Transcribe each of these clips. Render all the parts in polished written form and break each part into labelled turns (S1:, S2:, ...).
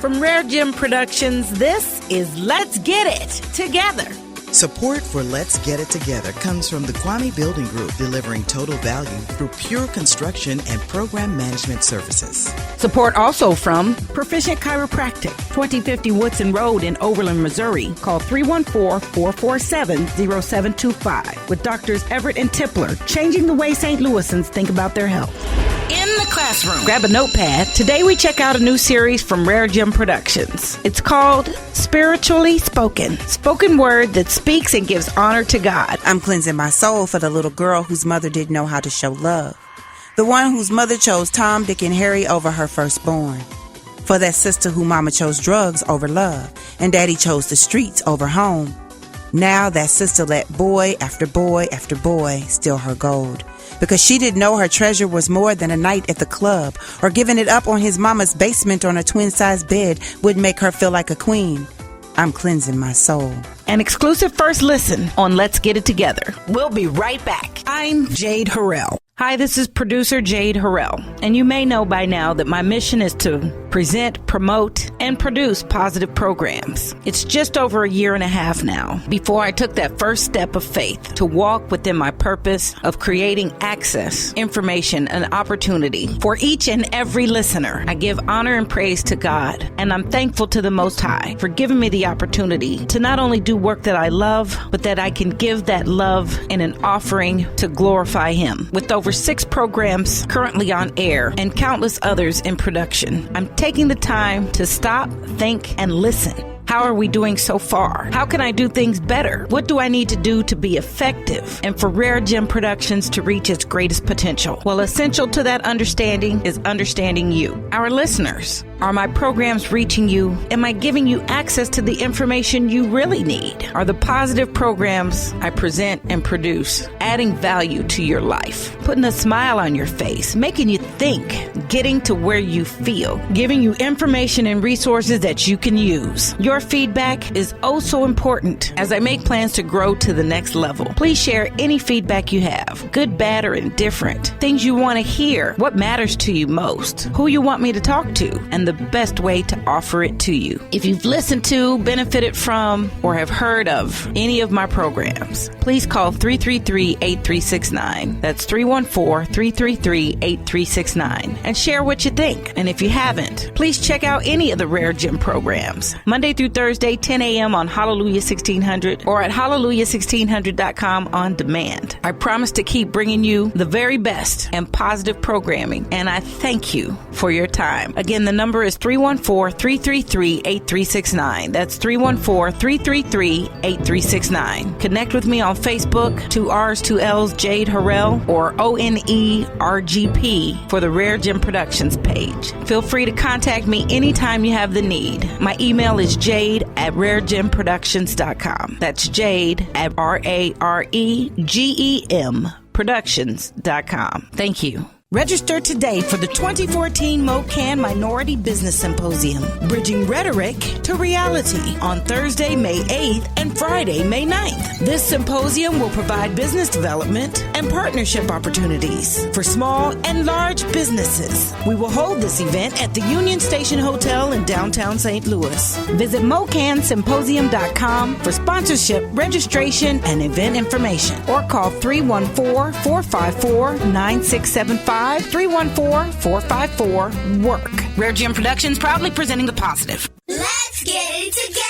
S1: From RareGem Productions, this is Let's Get It Together.
S2: Support for Let's Get It Together comes from the Kwame Building Group, delivering total value through pure construction and program management services.
S1: Support also from Proficient Chiropractic, 2050 Woodson Road in Overland, Missouri. Call 314-447-0725 with Doctors Everett and Tipler, changing the way St. Louisans think about their health. In the classroom, grab a notepad. Today we check out a new series from RareGem Productions. It's called Spiritually Spoken, spoken word that speaks and gives honor to God.
S3: I'm cleansing my soul for the little girl whose mother didn't know how to show love. The one whose mother chose Tom, Dick, and Harry over her firstborn. For that sister who mama chose drugs over love, and daddy chose the streets over home. Now that sister let boy after boy after boy steal her gold. Because she didn't know her treasure was more than a night at the club, or giving it up on his mama's basement on a twin-sized bed would make her feel like a queen. I'm cleansing my soul.
S1: An exclusive first listen on Let's Get It Together. We'll be right back. I'm Jade Harrell. Hi, this is producer Jade Harrell, and you may know by now that my mission is to present, promote, and produce positive programs. It's just over a year and a half now before I took that first step of faith to walk within my purpose of creating access, information, and opportunity for each and every listener. I give honor and praise to God, and I'm thankful to the Most High for giving me the opportunity to not only do work that I love, but that I can give that love in an offering to glorify Him. With over 6 programs currently on air and countless others in production, I'm taking the time to stop, think, and listen. How are we doing so far? How can I do things better? What do I need to do to be effective and for RareGem Productions to reach its greatest potential? Well, essential to that understanding is understanding you, our listeners. Are my programs reaching you? Am I giving you access to the information you really need? Are the positive programs I present and produce adding value to your life, putting a smile on your face, making you think, getting to where you feel, giving you information and resources that you can use? Your feedback is oh so important as I make plans to grow to the next level. Please share any feedback you have, good, bad, or indifferent, things you want to hear, what matters to you most, who you want me to talk to, and the best way to offer it to you. If you've listened to, benefited from, or have heard of any of my programs, please call 333-8369. That's 314-333-8369 and share what you think. And if you haven't, please check out any of the RareGem programs, Monday through Thursday, 10 a.m. on Hallelujah 1600 or at hallelujah1600.com on demand. I promise to keep bringing you the very best and positive programming, and I thank you for your time. Again, the number is 314-333-8369. That's 314-333-8369. Connect with me on Facebook, 2 R's, 2 L's, Jade Harrell, or ONERGP for the RareGem Productions page. Feel free to contact me anytime you have the need. My email is jade@raregem.productions.com. That's jade at RareGem Productions.com. Thank you. Register today for the 2014 MoCan Minority Business Symposium, Bridging Rhetoric to Reality, on Thursday, May 8th and Friday, May 9th. This symposium will provide business development and partnership opportunities for small and large businesses. We will hold this event at the Union Station Hotel in downtown St. Louis. Visit mocansymposium.com for sponsorship, registration, and event information, or call 314-454-9675. 314-454-WORK. RareGem Productions proudly presenting the positive.
S4: Let's get it together.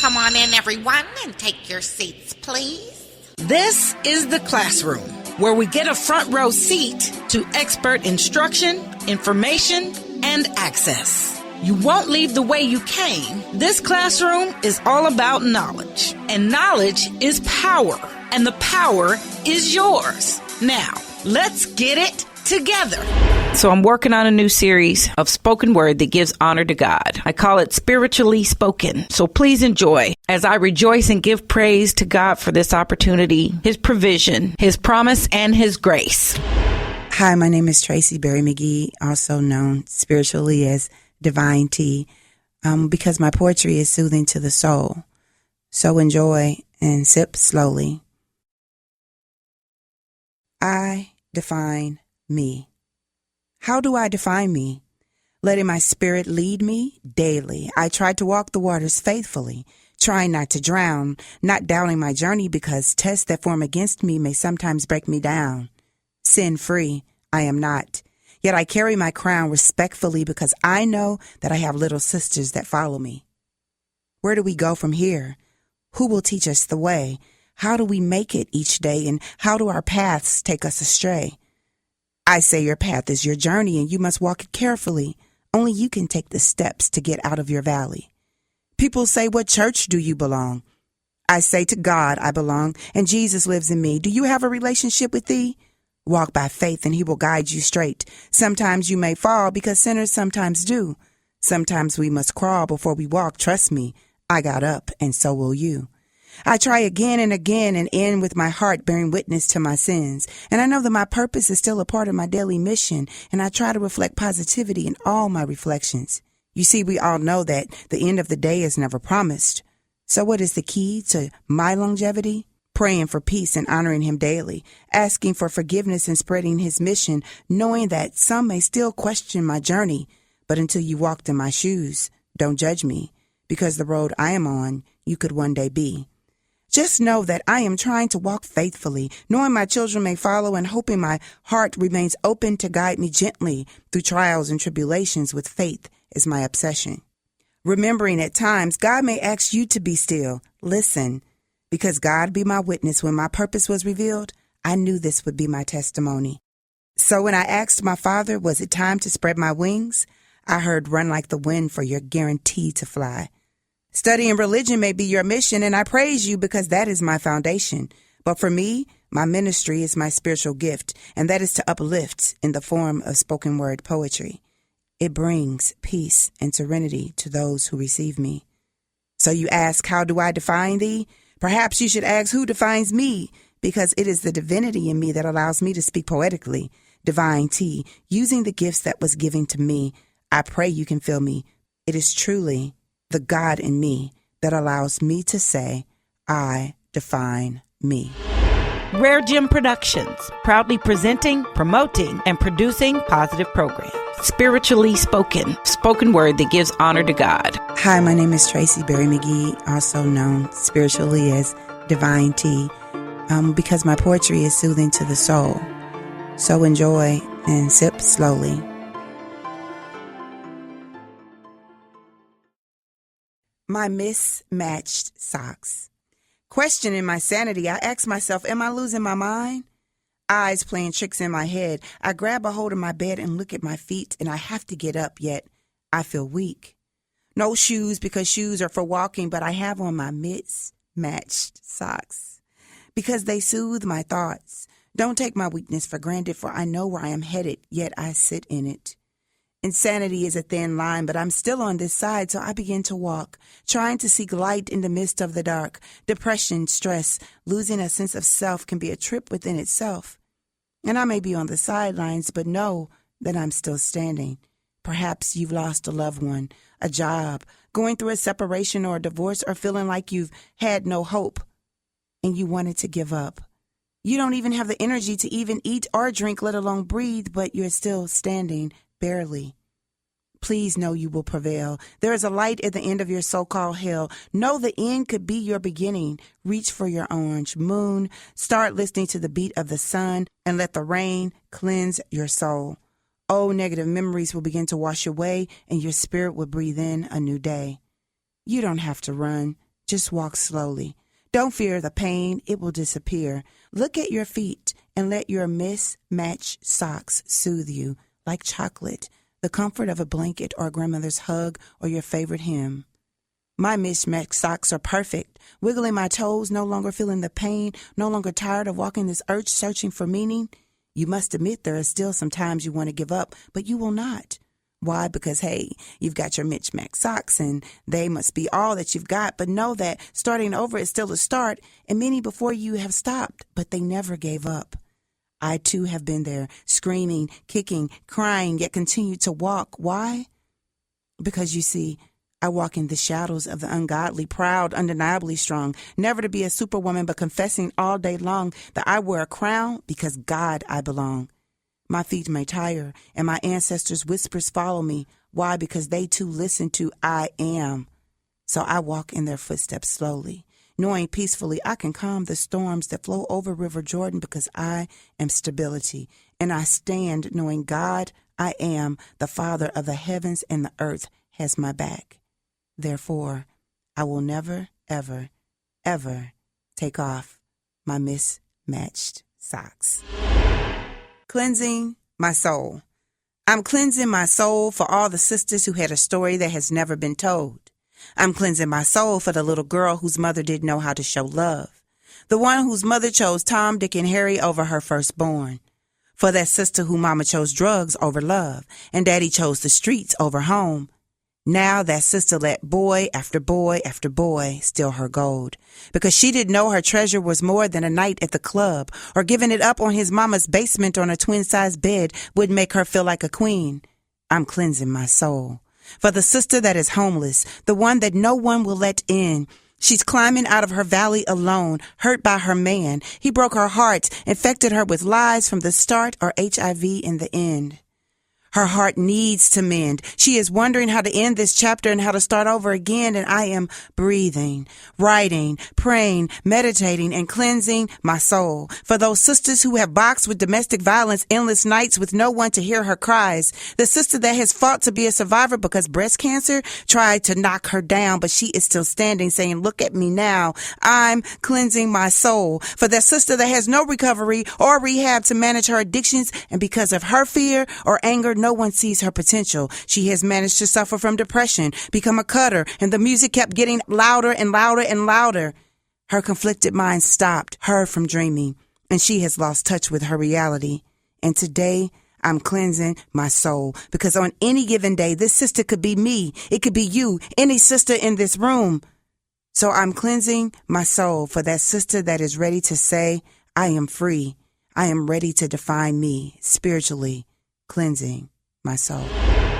S5: Come on in, everyone, and take your seats, please.
S1: This is the classroom, where we get a front row seat to expert instruction, information, and access. You won't leave the way you came. This classroom is all about knowledge, and knowledge is power, and the power is yours. Now, let's get it together. So I'm working on a new series of spoken word that gives honor to God. I call it Spiritually Spoken. So please enjoy as I rejoice and give praise to God for this opportunity, His provision, His promise, and His grace.
S3: Hi, my name is Tracie Berry McGhee, also known spiritually as Divine Tea, because my poetry is soothing to the soul. So enjoy and sip slowly. I define me. How do I define me? letting my spirit lead me daily. I tried to walk the waters faithfully, trying not to drown, not doubting my journey because tests that form against me may sometimes break me down. Sin-free, I am not. Yet I carry my crown respectfully because I know that I have little sisters that follow me. Where do we go from here? Who will teach us the way? How do we make it each day, and how do our paths take us astray? I say your path is your journey, and you must walk it carefully. Only you can take the steps to get out of your valley. People say, what church do you belong? I say to God I belong, and Jesus lives in me. Do you have a relationship with thee? Walk by faith, and he will guide you straight. Sometimes you may fall because sinners sometimes do. Sometimes we must crawl before we walk. Trust me, I got up, and so will you. I try again and again and end with my heart bearing witness to my sins. And I know that my purpose is still a part of my daily mission, and I try to reflect positivity in all my reflections. You see, we all know that the end of the day is never promised. So what is the key to my longevity? Praying for peace and honoring him daily, asking for forgiveness and spreading his mission, knowing that some may still question my journey. But until you walked in my shoes, don't judge me, because the road I am on, you could one day be. Just know that I am trying to walk faithfully, knowing my children may follow and hoping my heart remains open to guide me gently through trials and tribulations with faith as my obsession. Remembering at times God may ask you to be still. Listen, because God be my witness when my purpose was revealed, I knew this would be my testimony. So when I asked my Father, was it time to spread my wings? I heard, run like the wind, for you're guaranteed to fly. Studying religion may be your mission, and I praise you because that is my foundation. But for me, my ministry is my spiritual gift, and that is to uplift in the form of spoken word poetry. It brings peace and serenity to those who receive me. So you ask, how do I define thee? Perhaps you should ask, who defines me? Because it is the divinity in me that allows me to speak poetically. Divine T, using the gifts that was given to me. I pray you can feel me. It is truly the God in me that allows me to say, I define me.
S1: RareGem Productions, proudly presenting, promoting, and producing positive programs. Spiritually spoken word that gives honor to God.
S3: Hi, my name is Tracie Berry McGhee, also known spiritually as Divine T, because my poetry is soothing to the soul. So enjoy and sip slowly. My mismatched socks. Questioning my sanity, I ask myself, am I losing my mind? Eyes playing tricks in my head. I grab a hold of my bed and look at my feet, and I have to get up, yet I feel weak. No shoes, because shoes are for walking, but I have on my mismatched socks because they soothe my thoughts. Don't take my weakness for granted, for I know where I am headed, yet I sit in it. Insanity is a thin line, but I'm still on this side, so I begin to walk, trying to seek light in the midst of the dark. Depression, stress, losing a sense of self can be a trip within itself. And I may be on the sidelines, but know that I'm still standing. Perhaps you've lost a loved one, a job, going through a separation or a divorce, or feeling like you've had no hope and you wanted to give up. You don't even have the energy to even eat or drink, let alone breathe, but you're still standing. Barely. Please know you will prevail. There is a light at the end of your so-called hell. Know the end could be your beginning. Reach for your orange moon. Start listening to the beat of the sun and let the rain cleanse your soul. Old negative memories will begin to wash away and your spirit will breathe in a new day. You don't have to run. Just walk slowly. Don't fear the pain. It will disappear. Look at your feet and let your mismatched socks soothe you. Like chocolate, the comfort of a blanket or a grandmother's hug or your favorite hymn. My mismatched socks are perfect, wiggling my toes, no longer feeling the pain, no longer tired of walking this earth searching for meaning. You must admit there are still some times you want to give up, but you will not. Why? Because, hey, you've got your mismatched socks and they must be all that you've got, but know that starting over is still a start, and many before you have stopped, but they never gave up. I, too, have been there, screaming, kicking, crying, yet continue to walk. Why? Because, you see, I walk in the shadows of the ungodly, proud, undeniably strong, never to be a superwoman, but confessing all day long that I wear a crown because God I belong. My feet may tire, and my ancestors' whispers follow me. Why? Because they too listen to I am. So I walk in their footsteps slowly, knowing peacefully I can calm the storms that flow over River Jordan because I am stability. And I stand knowing God, I am the Father of the heavens and the earth, has my back. Therefore, I will never, ever, ever take off my mismatched socks. Cleansing my soul. I'm cleansing my soul for all the sisters who had a story that has never been told. I'm cleansing my soul for the little girl whose mother didn't know how to show love. The one whose mother chose Tom, Dick, and Harry over her firstborn. For that sister who mama chose drugs over love, and daddy chose the streets over home. Now that sister let boy after boy after boy steal her gold, because she didn't know her treasure was more than a night at the club, or giving it up on his mama's basement on a twin-size bed would make her feel like a queen. I'm cleansing my soul. For the sister that is homeless, the one that no one will let in. She's climbing out of her valley alone, hurt by her man. He broke her heart, infected her with lies from the start or HIV in the end. Her heart needs to mend. She is wondering how to end this chapter and how to start over again, and I am breathing, writing, praying, meditating, and cleansing my soul. For those sisters who have boxed with domestic violence endless nights with no one to hear her cries. The sister that has fought to be a survivor because breast cancer tried to knock her down, but she is still standing saying, look at me now. I'm cleansing my soul. For that sister that has no recovery or rehab to manage her addictions, and because of her fear or anger, no one sees her potential. She has managed to suffer from depression, become a cutter, and the music kept getting louder and louder and louder. Her conflicted mind stopped her from dreaming, and she has lost touch with her reality. And today, I'm cleansing my soul, because on any given day, this sister could be me. It could be you, any sister in this room. So I'm cleansing my soul for that sister that is ready to say, I am free. I am ready to define me spiritually, cleansing my soul.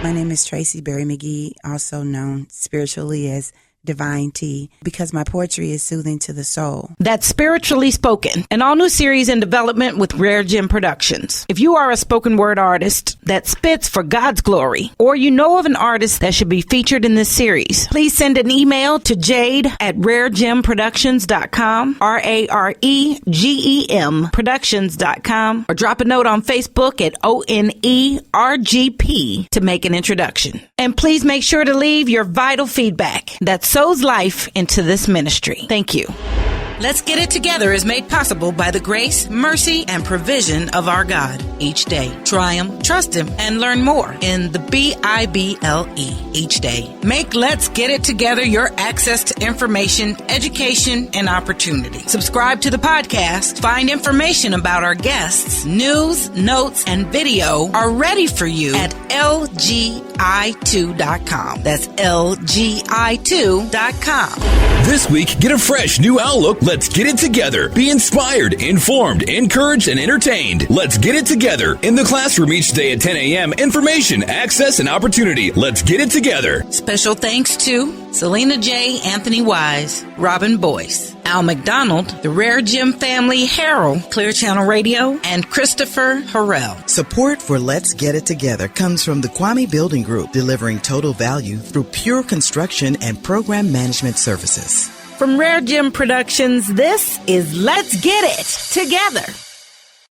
S3: My name is Tracie Berry McGhee, also known spiritually as Divine Tea, because my poetry is soothing to the soul.
S1: That's Spiritually Spoken, an all-new series in development with RareGem Productions. If you are a spoken word artist that spits for God's glory, or you know of an artist that should be featured in this series, please send an email to jade@raregem.productions.com, RareGem Productions.com, or drop a note on Facebook at ONERGP to make an introduction. And please make sure to leave your vital feedback. That's sows life into this ministry. Thank you. Let's Get It Together is made possible by the grace, mercy, and provision of our God. Each day, try Him, trust Him, and learn more in the Bible each day. Make Let's Get It Together your access to information, education, and opportunity. Subscribe to the podcast. Find information about our guests. News, notes, and video are ready for you at LGi2.com. That's LGi2.com.
S6: This week, get a fresh new outlook. Let's get it together. Be inspired, informed, encouraged, and entertained. Let's get it together. In the classroom each day at 10 a.m. Information, access, and opportunity. Let's get it together.
S1: Special thanks to Selena J., Anthony Wise, Robin Boyce, Al McDonald, the RareGem family, Harold, Clear Channel Radio, and Christopher Harrell.
S2: Support for Let's Get It Together comes from the Kwame Building Group, delivering total value through pure construction and program management services.
S1: From RareGem Productions, this is Let's Get It Together.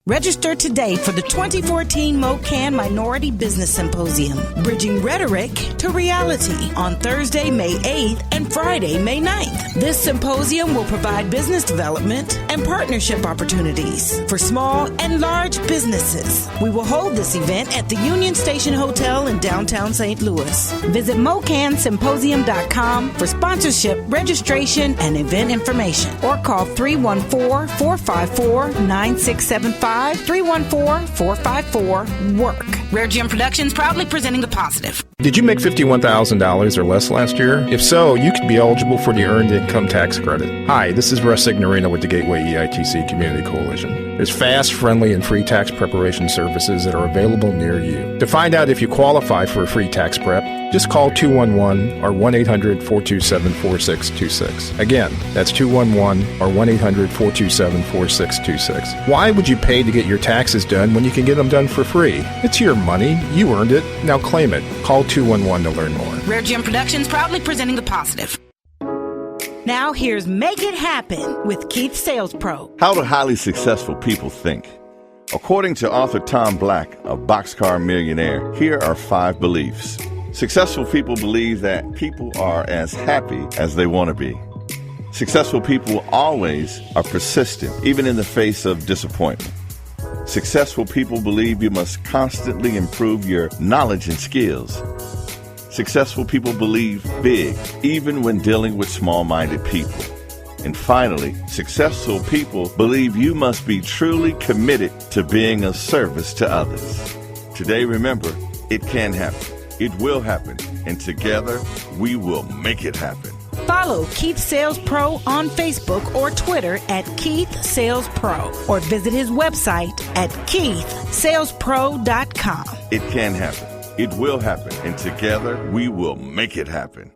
S1: Register today for the 2014 MoCan Minority Business Symposium, Bridging Rhetoric to Reality, on Thursday, May 8th and Friday, May 9th. This symposium will provide business development and partnership opportunities for small and large businesses. We will hold this event at the Union Station Hotel in downtown St. Louis. Visit mocansymposium.com for sponsorship, registration, and event information, or call 314-454-9675. 314-454-WORK. RareGem Productions proudly presenting The Positive.
S7: Did you make $51,000 or less last year? If so, you could be eligible for the Earned Income Tax Credit. Hi, this is Russ Signorino with the Gateway EITC Community Coalition. There's fast, friendly, and free tax preparation services that are available near you. To find out if you qualify for a free tax prep, Just call 211 or 1-800-427-4626. Again, that's 211 or 1-800-427-4626. Why would you pay to get your taxes done when you can get them done for free? It's your money. You earned it. Now claim it. Call 211 to learn more.
S1: RareGem Productions proudly presenting The Positive. Now here's Make It Happen with Keith Sales Pro.
S8: How do highly successful people think? According to author Tom Black of Boxcar Millionaire, here are 5 beliefs. Successful people believe that people are as happy as they want to be. Successful people always are persistent, even in the face of disappointment. Successful people believe you must constantly improve your knowledge and skills. Successful people believe big, even when dealing with small-minded people. And finally, successful people believe you must be truly committed to being of service to others. Today, remember, it can happen. It will happen. And together, we will make it happen.
S1: Follow Keith Sales Pro on Facebook or Twitter at Keith Sales Pro, or visit his website at KeithSalesPro.com.
S8: It can happen. It will happen. And together, we will make it happen.